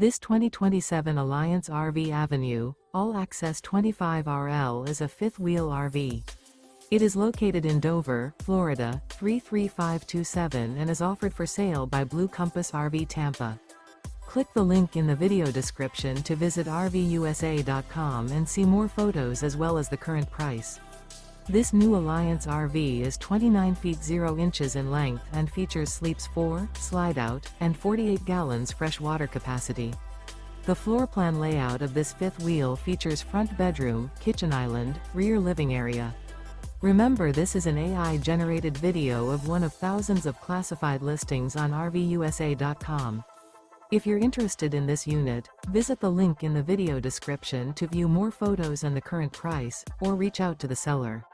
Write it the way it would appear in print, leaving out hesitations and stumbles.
This 2027 Alliance RV Avenue, all-access 25RL is a fifth-wheel RV. It is located in Dover, Florida, 33527 and is offered for sale by Blue Compass RV Tampa. Click the link in the video description to visit RVUSA.com and see more photos as well as the current price. This new Alliance RV is 29 feet 0 inches in length and features sleeps 4, slide-out, and 48 gallons fresh water capacity. The floor plan layout of this fifth wheel features front bedroom, kitchen island, rear living area. Remember, this is an AI-generated video of one of thousands of classified listings on RVUSA.com. If you're interested in this unit, visit the link in the video description to view more photos and the current price, or reach out to the seller.